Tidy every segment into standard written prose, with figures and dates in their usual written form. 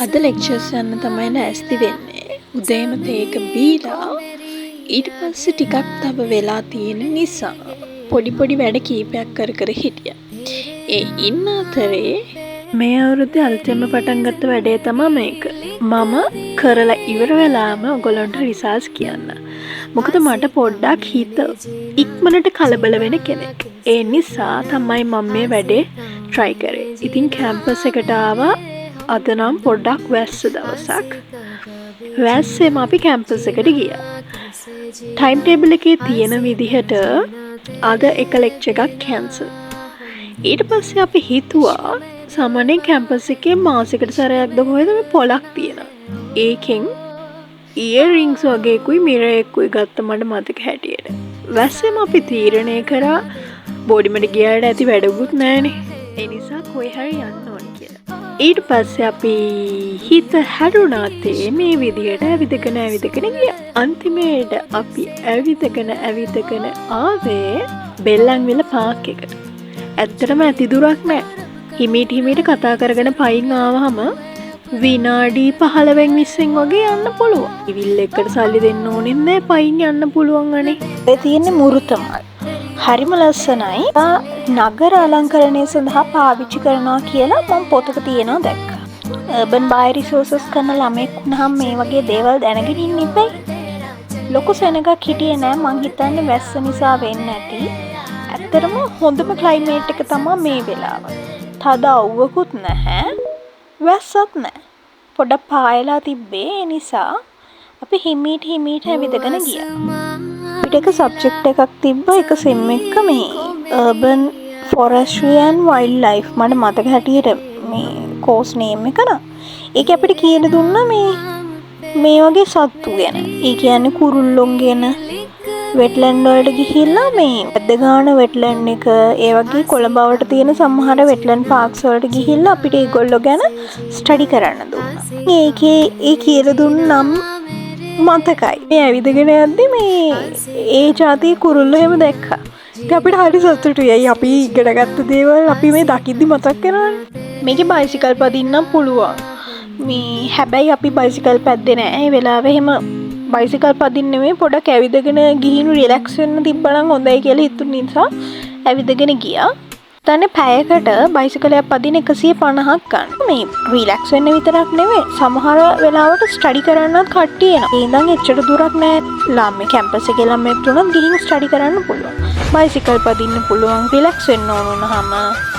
අද ලෙක්චර්ස් යන්න තමයි ලෑස්ති වෙන්නේ. උදේම තේක බීලා ඊට පස්සේ ටිකක් තව වෙලා තියෙන නිසා පොඩි වැඩ කීපයක් කර හිටියා. ඒ ඉන්න අතරේ මේ අවුරුද්දේ අලුතෙන්ම පටන් ගත්ත වැඩේ තමයි මේක. මම කරලා ඉවර වෙලාම ඔයගොල්ලන්ට රිසල්ට්ස් කියන්න. මොකද මට පොඩ්ඩක් හිත ඉක්මනට කලබල වෙන කෙනෙක්. ඒ නිසා තමයි මම මේ වැඩේ try කරේ. ඉතින් කැම්පස් එකට ආවා. අද නම් පොඩ්ඩක් වැස්ස දවසක්. වැස්සෙම අපි කැම්පස් එකට ගියා. ටයිම් ටේබල් එකේ තියෙන විදිහට අද එක ලෙක්චර් එකක් කැන්සල්. ඊට පස්සේ අපි හිතුවා සාමාන්‍යයෙන් කැම්පස් එකේ මාසෙකට සැරයක්ද කොහෙද මේ පොලක් තියෙනවා. ඒකෙන් ඉයරින්ග්ස් වගේකුයි මිරරෙකුයි ගත්ත මට මතක හැටියට. වැස්සෙම අපි තීරණය කරා බෝඩිමට ගියාට ඇති වැඩකුත් නැහනේ. ඒ නිසා කොහේ හරි යන්න ඕනේ කියලා. ඊට පස්සේ අපි හිත හැරුණාතේ මේ විදිහට ඇවිදගෙන ගියා. අන්තිමේට අපි ඇවිදගෙන ආවේ බෙල්ලන්විල පාක් එකට. ඇත්තටම ඇති දුරක් නෑ. හිමීට කතා කරගෙන පයින් ආවහම විනාඩි 15න් 20න් වගේ යන්න පුළුවන්. ඉවිල් එකට සල්ලි දෙන්න ඕනෙත් නෑ, පයින් යන්න පුළුවන් අනේ. ඒ තියෙන්නේ මුරුතමල්. හරිම ලස්සනයි. නගර අලංකරණය සඳහා පාවිච්චි කරනවා කියලා මම පොතක තියෙනවා දැක්කා. urban bioresources කරන ළමෙක් වුණාම මේ වගේ දේවල් දැනගෙන ඉන්න ඉබ්බයි. ලොකු සෙනගක් හිටියේ නෑ. මං හිතන්නේ වැස්ස නිසා වෙන්න ඇති. ඇත්තටම හොඳම ක්ලයිමේට් එක තමයි මේ වෙලාව. තද අවුවකුත් නැහැ. වැස්සත් නැහැ. පොඩක් පායලා තිබ්බේ. ඒ නිසා අපි හිමීට ඇවිදගෙන ගියා. අපිට එක සබ්ජෙක්ට් එකක් තිබ්බා. එක සෙම් එක මේ urban forestry and wildlife මට මතක හැටියට මේ කෝස් නේම් එක නා. ඒක අපිට කියලා දුන්නා මේ වගේ සත්තු ගැන. ඒ කියන්නේ කුරුල්ලොන් ගැන වෙට්ලැන්ඩ් වලට ගිහිල්ලා මේ වැද්දගාන වෙට්ලැන්ඩ් එක ඒ වගේ කොළඹවට තියෙන සමහර වෙට්ලැන්ඩ් පාර්ක්ස් වලට ගිහිල්ලා අපිට ඒගොල්ලෝ ගැන ස්ටඩි කරන්න දුන්නා. ඒකේ ඒ කියලා දුන්න නම් මතකයි. මේ ඇවිදගෙන යද්දි මේ ඒ જાතිය කුරුල්ලෝ එහෙම දැක්කා. ඉතින් අපිට හරි සතුටුයි. අපි ඉගෙනගත්ත දේවල් අපි මේ දකිද්දි මතක් කරනවානේ. මේකේ බයිසිකල් පදින්නම් පුළුවන්. මේ හැබැයි අපි බයිසිකල් පැද්දේ නැහැ. ඒ වෙලාවේ එහෙම බයිසිකල් පදින්න නෙමෙයි, පොඩක් ඇවිදගෙන ගිහින් රිලැක්ස් වෙන්න තිබ්බනම් හොඳයි කියලා හිතුන නිසා ඇවිදගෙන ගියා. දැන් පැයකට බයිසිකලයක් පදින 150ක් ගන්න. මේ රිලැක්ස් වෙන්න විතරක් නෙමෙයි, සමහර වෙලාවට ස්ටඩි කරන්නත් කට්ටිය එනවා. ඒ ඉඳන් එච්චර දුරක් නෑ. ළමයි කැම්පස් එකේ ළමයෙක් තුනක් ගිහින් ස්ටඩි කරන්න පුළුවන්. බයිසිකල් පදින්න පුළුවන්. රිලැක්ස් වෙන්න ඕන වුණාම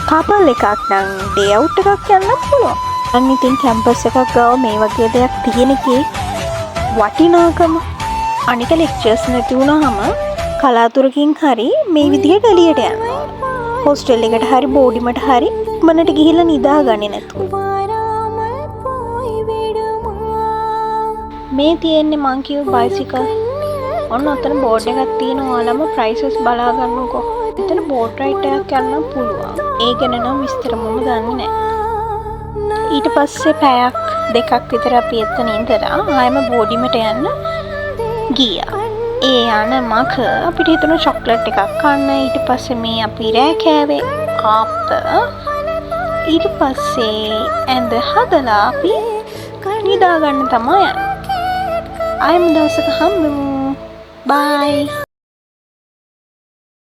කපල් එකක් නම් ඩේ අවුට් එකක් යන්න පුළුවන්. අන්න ඉතින් කැම්පස් එකක් ගාව මේ වගේ දෙයක් තියෙන එකේ වටිනාකම. අනික ලෙක්චර්ස් නැති වුණාම කලාතුරකින් හරි මේ විදිහට එළියට යනවා. හොස්ටෙල් එකට හරි බෝඩිමට හරි මනට ගිහිල්ලා නිදාගන්නේ නැතුව. මේ තියෙන්නේ මං කියව බයිසිකල්. ඔන්න අතන බෝඩ් එකක් තියෙනවා. ඔයාලම ප්‍රයිසස් බලා ගන්නකෝ. එතන බෝට් රයිඩ් එකක් යන්න පුළුවන්. ඒ ගැන නම් විස්තර මම දන්නේ නැහැ. ඊට පස්සේ පැයක් දෙකක් විතර අපි එතන ඉඳලා ආයෙම බෝඩිමට යන්න ගියා. ඒ යන මක අපිට හිතුණා චොක්ලට් එකක් කන්න. ඊට පස්සේ මේ අපි රෑ කෑවේ ආප්ප. ඊට පස්සේ ඇඳ හදලා අපි නිදා ගන්න තමයි යන්නේ. ආයෙම දවසක හම්බෙමු. බයි.